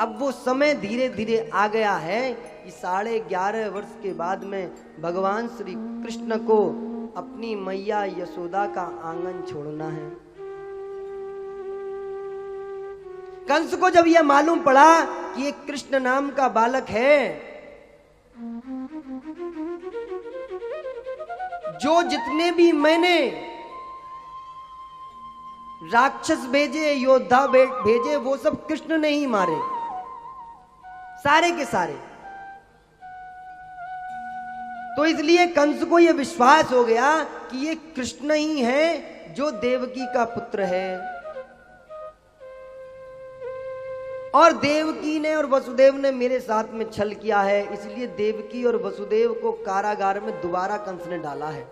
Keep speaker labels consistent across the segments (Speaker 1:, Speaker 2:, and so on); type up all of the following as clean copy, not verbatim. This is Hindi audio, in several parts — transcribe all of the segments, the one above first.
Speaker 1: अब वो समय धीरे धीरे आ गया है कि 11.5 वर्ष के बाद में भगवान श्री कृष्ण को अपनी मैया यशोदा का आंगन छोड़ना है। कंस को जब यह मालूम पड़ा कि ये कृष्ण नाम का बालक है, जो जितने भी मैंने राक्षस भेजे, योद्धा भेजे, वो सब कृष्ण ने ही मारे, सारे के सारे। तो इसलिए कंस को यह विश्वास हो गया कि ये कृष्ण ही है जो देवकी का पुत्र है। और देवकी ने और वसुदेव ने मेरे साथ में छल किया है, इसलिए देवकी और वसुदेव को कारागार में दोबारा कंस ने डाला है।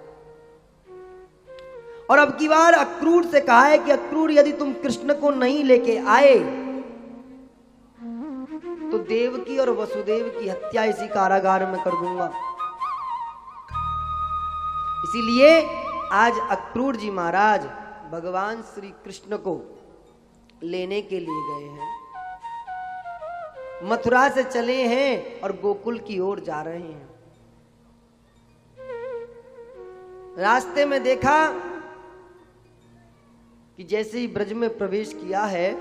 Speaker 1: और अब की बार अक्रूर से कहा है कि अक्रूर, यदि तुम कृष्ण को नहीं लेके आए तो देवकी और वसुदेव की हत्या इसी कारागार में कर दूंगा। इसीलिए आज अक्रूर जी महाराज भगवान श्री कृष्ण को लेने के लिए गए हैं, मथुरा से चले हैं और गोकुल की ओर जा रहे हैं। रास्ते में देखा कि जैसे ही ब्रज में प्रवेश किया है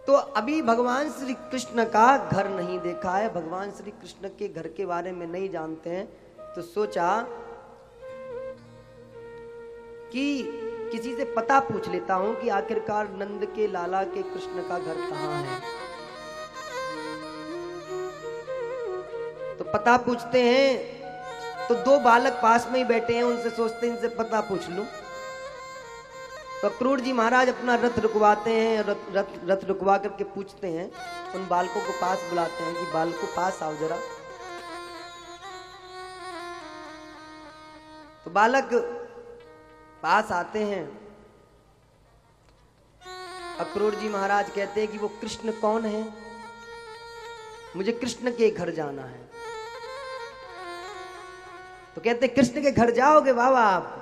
Speaker 1: तो अभी भगवान श्री कृष्ण का घर नहीं देखा है, भगवान श्री कृष्ण के घर के बारे में नहीं जानते हैं। तो सोचा कि किसी से पता पूछ लेता हूं कि आखिरकार नंद के लाला के कृष्ण का घर कहां है। तो पता पूछते हैं तो 2 बालक पास में ही बैठे हैं, उनसे सोचते हैं इनसे पता पूछ लूं। तो अक्रूर जी महाराज अपना रथ रुकवाते हैं, रथ रुकवा करके पूछते हैं, उन बालकों को पास बुलाते हैं कि बालकों पास आओ जरा। तो बालक पास आते हैं। अक्रूर जी महाराज कहते हैं कि वो कृष्ण कौन है, मुझे कृष्ण के घर जाना है। तो कहते कृष्ण के घर जाओगे बाबा आप?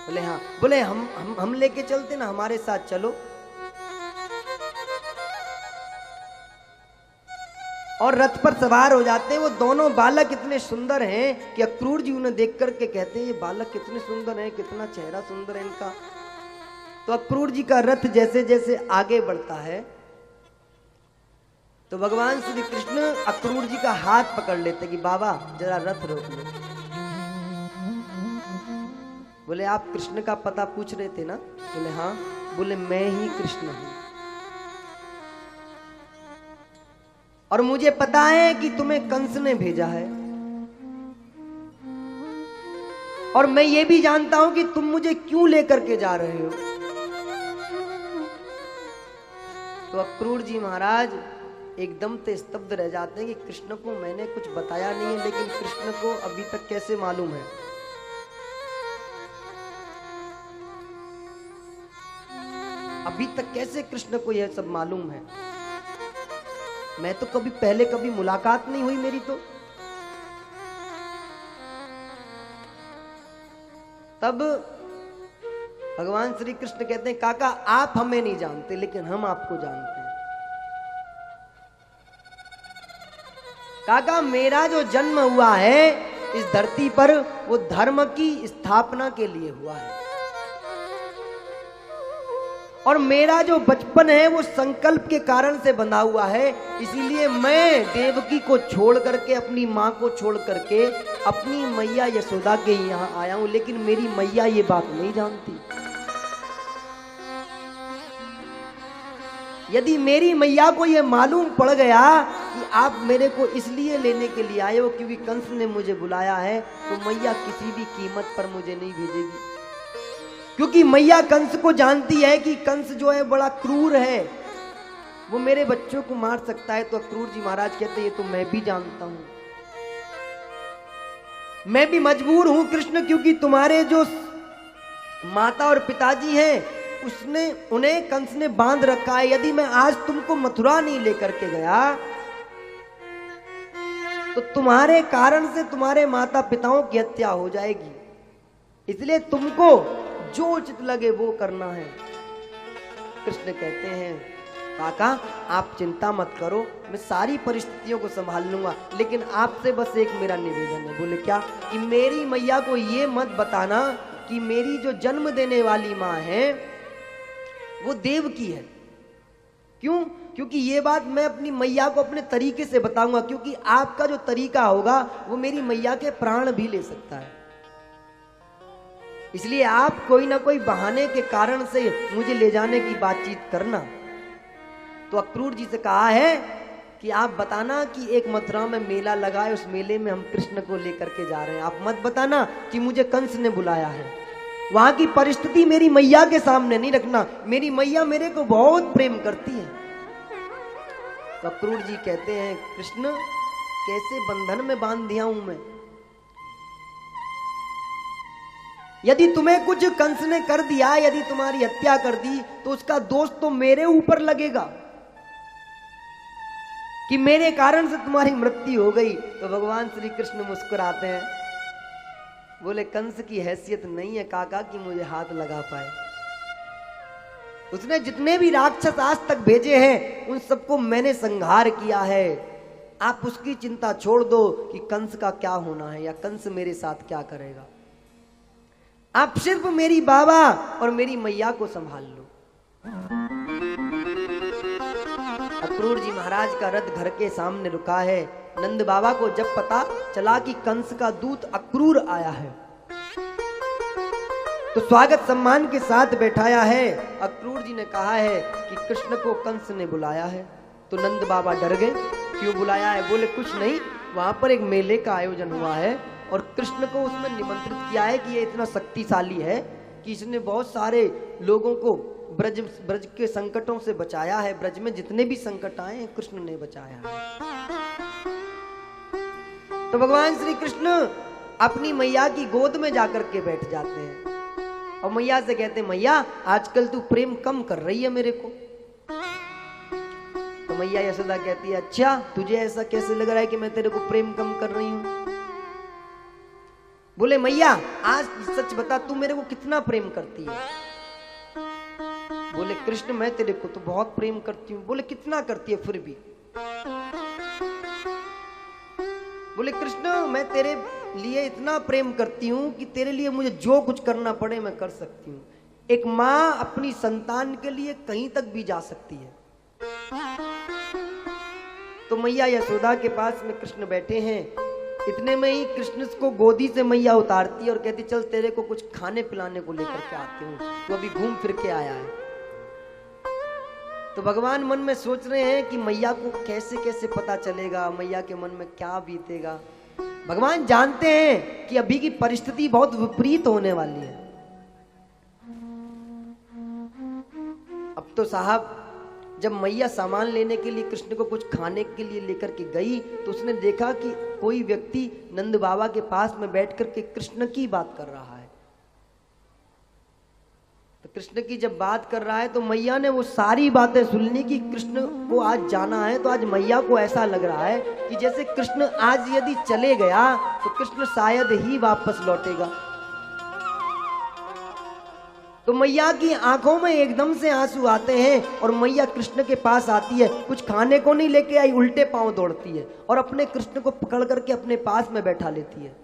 Speaker 1: बोले हाँ। बोले हम लेके चलते ना, हमारे साथ चलो। और रथ पर सवार हो जाते हैं। वो दोनों बालक इतने सुंदर हैं कि अक्रूर जी उन्हें देख करके कहते हैं ये बालक कितने सुंदर हैं, कितना चेहरा सुंदर है इनका। तो अक्रूर जी का रथ जैसे जैसे आगे बढ़ता है तो भगवान श्री कृष्ण अक्रूर जी का हाथ पकड़ लेते कि बाबा जरा रथ रोक लो। बोले आप कृष्ण का पता पूछ रहे थे ना? बोले हाँ। बोले मैं ही कृष्ण हूं और मुझे पता है कि तुम्हें कंस ने भेजा है, और मैं ये भी जानता हूं कि तुम मुझे क्यों लेकर के जा रहे हो। तो अक्रूर जी महाराज एकदम से स्तब्ध रह जाते हैं कि कृष्ण को मैंने कुछ बताया नहीं है, लेकिन कृष्ण को अभी तक कैसे मालूम है? अभी तक कैसे कृष्ण को यह सब मालूम है? मैं तो कभी मुलाकात नहीं हुई मेरी। तो तब भगवान श्री कृष्ण कहते हैं काका आप हमें नहीं जानते, लेकिन हम आपको जानते हैं। काका मेरा जो जन्म हुआ है इस धरती पर वो धर्म की स्थापना के लिए हुआ है, और मेरा जो बचपन है वो संकल्प के कारण से बंधा हुआ है। इसीलिए मैं देवकी को छोड़ करके, अपनी माँ को छोड़ करके अपनी मैया यशोदा के यहाँ आया हूं, लेकिन मेरी मैया ये बात नहीं जानती। यदि मेरी मैया को ये मालूम पड़ गया कि आप मेरे को इसलिए लेने के लिए आए हो क्योंकि कंस ने मुझे बुलाया है, तो मैया किसी भी कीमत पर मुझे नहीं भेजेगी। क्योंकि मैया कंस को जानती है कि कंस जो है बड़ा क्रूर है, वो मेरे बच्चों को मार सकता है। तो अक्रूर जी महाराज कहते हैं ये तो मैं भी जानता हूं, मैं भी मजबूर हूं कृष्ण, क्योंकि तुम्हारे जो माता और पिताजी हैं उन्हें कंस ने बांध रखा है। यदि मैं आज तुमको मथुरा नहीं लेकर के गया तो तुम्हारे कारण से तुम्हारे माता पिताओं की हत्या हो जाएगी। इसलिए तुमको जो उचित लगे वो करना है। कृष्ण कहते हैं काका आप चिंता मत करो, मैं सारी परिस्थितियों को संभाल लूंगा, लेकिन आपसे बस एक मेरा निवेदन है। बोले क्या? कि मेरी मैया को ये मत बताना कि मेरी जो जन्म देने वाली माँ है वो देव की है। क्यों? क्योंकि ये बात मैं अपनी मैया को अपने तरीके से बताऊंगा, क्योंकि आपका जो तरीका होगा वो मेरी मैया के प्राण भी ले सकता है। इसलिए आप कोई ना कोई बहाने के कारण से मुझे ले जाने की बातचीत करना। तो अक्रूर जी से कहा है कि आप बताना कि एक मथुरा में मेला लगा है, उस मेले में हम कृष्ण को लेकर के जा रहे हैं। आप मत बताना कि मुझे कंस ने बुलाया है। वहां की परिस्थिति मेरी मैया के सामने नहीं रखना, मेरी मैया मेरे को बहुत प्रेम करती है। तो अक्रूर जी कहते हैं कृष्ण कैसे बंधन में बांध दिया हूं मैं। यदि तुम्हें कुछ कंस ने कर दिया, यदि तुम्हारी हत्या कर दी, तो उसका दोष तो मेरे ऊपर लगेगा कि मेरे कारण से तुम्हारी मृत्यु हो गई। तो भगवान श्री कृष्ण मुस्कुराते हैं, बोले कंस की हैसियत नहीं है काका कि मुझे हाथ लगा पाए। उसने जितने भी राक्षस आज तक भेजे हैं उन सबको मैंने संहार किया है। आप उसकी चिंता छोड़ दो कि कंस का क्या होना है या कंस मेरे साथ क्या करेगा। आप सिर्फ मेरी बाबा और मेरी मैया को संभाल लो। अक्रूर जी महाराज का रथ घर के सामने रुका है। नंद बाबा को जब पता चला कि कंस का दूत अक्रूर आया है तो स्वागत सम्मान के साथ बैठाया है। अक्रूर जी ने कहा है कि कृष्ण को कंस ने बुलाया है। तो नंद बाबा डर गए, क्यों बुलाया है? बोले कुछ नहीं, वहां पर एक मेले का आयोजन हुआ है और कृष्ण को उसमें निमंत्रित किया है कि ये इतना शक्तिशाली है कि इसने बहुत सारे लोगों को ब्रज के संकटों से बचाया है। ब्रज में जितने भी संकट आए हैं कृष्ण ने बचाया है। तो भगवान श्री कृष्ण अपनी मैया की गोद में जाकर के बैठ जाते हैं और मैया से कहते हैं मैया आजकल तू प्रेम कम कर रही है मेरे को। तो मैया यशोदा कहती है अच्छा तुझे ऐसा कैसे लग रहा है कि मैं तेरे को प्रेम कम कर रही हूं? बोले मैया आज सच बता तू मेरे को कितना प्रेम करती है? बोले कृष्ण मैं तेरे को तो बहुत प्रेम करती हूँ। बोले कितना करती है फिर भी? बोले कृष्ण मैं तेरे लिए इतना प्रेम करती हूँ कि तेरे लिए मुझे जो कुछ करना पड़े मैं कर सकती हूँ। एक माँ अपनी संतान के लिए कहीं तक भी जा सकती है। तो मैया यशोदा के पास में कृष्ण बैठे हैं। इतने में ही कृष्ण को गोदी से मैया उतारती है और कहती चल तेरे को कुछ खाने पिलाने को लेकर के आती हूँ, तो अभी घूम फिर के आया है। तो भगवान मन में सोच रहे हैं कि मैया को कैसे कैसे पता चलेगा, मैया के मन में क्या बीतेगा। भगवान जानते हैं कि अभी की परिस्थिति बहुत विपरीत होने वाली है। अब तो साहब जब मैया सामान लेने के लिए कृष्ण को कुछ खाने के लिए लेकर के गई तो उसने देखा कि कोई व्यक्ति नंद बाबा के पास में बैठ कर के कृष्ण की बात कर रहा है। तो कृष्ण की जब बात कर रहा है तो मैया ने वो सारी बातें सुन ली कि कृष्ण को आज जाना है। तो आज मैया को ऐसा लग रहा है कि जैसे कृष्ण आज यदि चले गया तो कृष्ण शायद ही वापस लौटेगा। तो मैया की आंखों में एकदम से आंसू आते हैं और मैया कृष्ण के पास आती है। कुछ खाने को नहीं लेके आई, उल्टे पांव दौड़ती है और अपने कृष्ण को पकड़ करके अपने पास में बैठा लेती है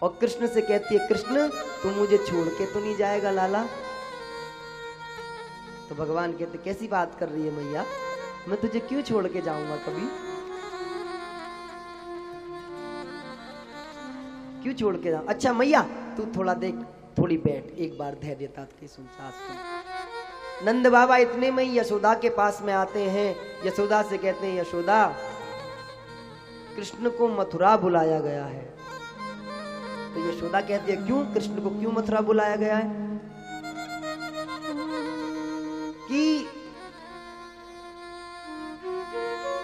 Speaker 1: और कृष्ण से कहती है कृष्ण तू मुझे छोड़ के तो नहीं जाएगा लाला? तो भगवान कहते कैसी बात कर रही है मैया, मैं तुझे क्यों छोड़ के जाऊंगा कभी? क्यों छोड़ के जाऊं? अच्छा मैया तू थोड़ा देख, थोड़ी बैठ, एक बार धैर्यता के सुन, सास सुन। नंद बाबा इतने में ही यशोदा के पास में आते हैं। यशोदा से कहते हैं यशोदा कृष्ण को मथुरा बुलाया गया है। तो यशोदा कहती है क्यों? कृष्ण को क्यों मथुरा बुलाया गया है? कि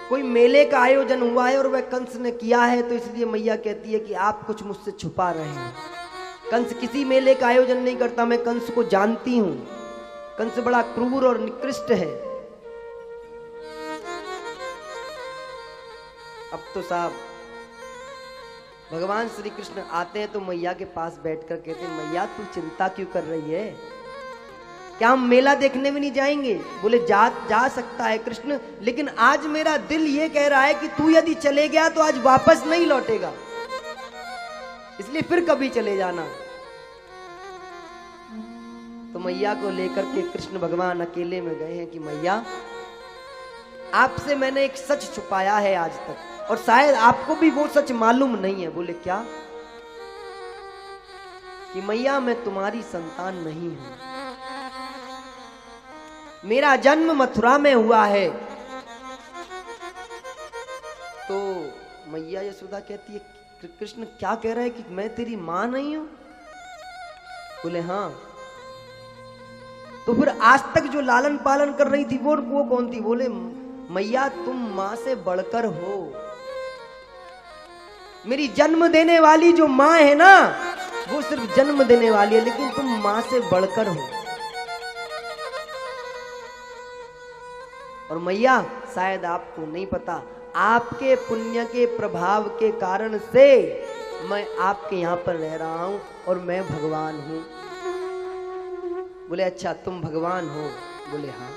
Speaker 1: कोई मेले का आयोजन हुआ है और वह कंस ने किया है, तो इसलिए मैया कहती है कि आप कुछ मुझसे छुपा रहे हैं। कंस किसी मेले का आयोजन नहीं करता, मैं कंस को जानती हूं। कंस बड़ा क्रूर और निकृष्ट है। अब तो साहब भगवान श्री कृष्ण आते हैं तो मैया के पास बैठकर कहते हैं मैया तू चिंता क्यों कर रही है? क्या हम मेला देखने भी नहीं जाएंगे? बोले जा सकता है कृष्ण, लेकिन आज मेरा दिल ये कह रहा है कि तू यदि चले गया तो आज वापस नहीं लौटेगा, इसलिए फिर कभी चले जाना। तो मैया को लेकर के कृष्ण भगवान अकेले में गए हैं कि मैया आपसे मैंने एक सच छुपाया है आज तक, और शायद आपको भी वो सच मालूम नहीं है। बोले क्या? कि मैया मैं तुम्हारी संतान नहीं हूं, मेरा जन्म मथुरा में हुआ है। तो मैया यशोदा कहती है कृष्ण क्या कह रहा है कि मैं तेरी मां नहीं हूं? बोले हाँ। तो फिर आज तक जो लालन पालन कर रही थी वो कौन थी? बोले मैया तुम मां से बढ़कर हो, मेरी जन्म देने वाली जो मां है ना वो सिर्फ जन्म देने वाली है, लेकिन तुम मां से बढ़कर हो। और मैया शायद आपको नहीं पता, आपके पुण्य के प्रभाव के कारण से मैं आपके यहां पर रह रहा हूं और मैं भगवान हूं। बोले अच्छा तुम भगवान हो? बोले हाँ।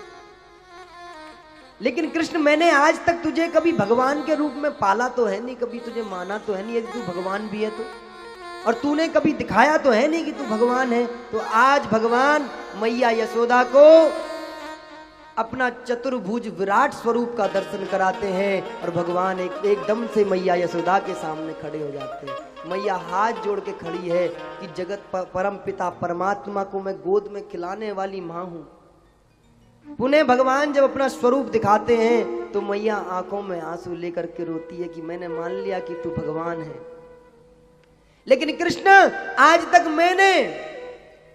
Speaker 1: लेकिन कृष्ण मैंने आज तक तुझे कभी भगवान के रूप में पाला तो है नहीं, कभी तुझे माना तो है नहीं, यदि तू भगवान भी है तो, और तूने कभी दिखाया तो है नहीं कि तू भगवान है। तो आज भगवान मैया यशोदा को अपना चतुर्भुज विराट स्वरूप का दर्शन कराते हैं और भगवान एकदम से मैया यशोदा के सामने खड़े हो जाते हैं। मैया हाथ जोड़ के खड़ी है कि जगत परम पिता परमात्मा को मैं गोद में खिलाने वाली मां हूं। पुनः भगवान जब अपना स्वरूप दिखाते हैं तो मैया आंखों में आंसू लेकर के रोती है कि मैंने मान लिया कि तू भगवान है, लेकिन कृष्ण आज तक मैंने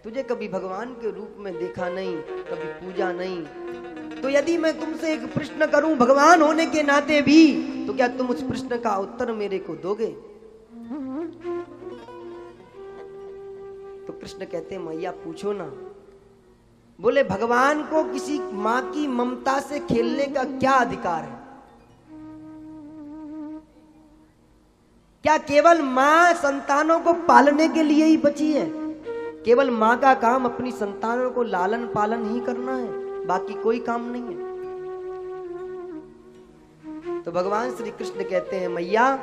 Speaker 1: तुझे कभी भगवान के रूप में देखा नहीं, कभी पूजा नहीं। तो यदि मैं तुमसे एक प्रश्न करूं भगवान होने के नाते भी, तो क्या तुम उस प्रश्न का उत्तर मेरे को दोगे? तो कृष्ण कहते हैं मैया पूछो ना। बोले भगवान को किसी मां की ममता से खेलने का क्या अधिकार है? क्या केवल मां संतानों को पालने के लिए ही बची है? केवल मां का काम अपनी संतानों को लालन पालन ही करना है, बाकी कोई काम नहीं है। तो भगवान श्री कृष्ण कहते हैं मैया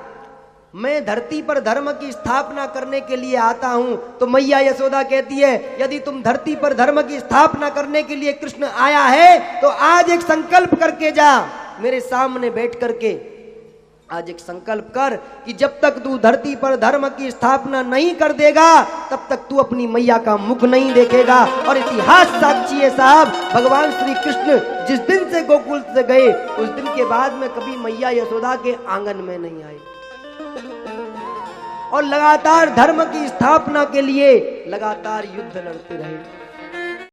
Speaker 1: मैं धरती पर धर्म की स्थापना करने के लिए आता हूं। तो मैया यशोदा कहती है यदि तुम धरती पर धर्म की स्थापना करने के लिए कृष्ण आया है तो आज एक संकल्प करके जा, मेरे सामने बैठ करके आज एक संकल्प कर कि जब तक तू धरती पर धर्म की स्थापना नहीं कर देगा तब तक तू अपनी मैया का मुख नहीं देखेगा। और इतिहास साक्षी है साहब, भगवान श्री कृष्ण जिस दिन से गोकुल से गए उस दिन के बाद में कभी मैया यशोदा के आंगन में नहीं आए और लगातार धर्म की स्थापना के लिए लगातार युद्ध लड़ते रहे।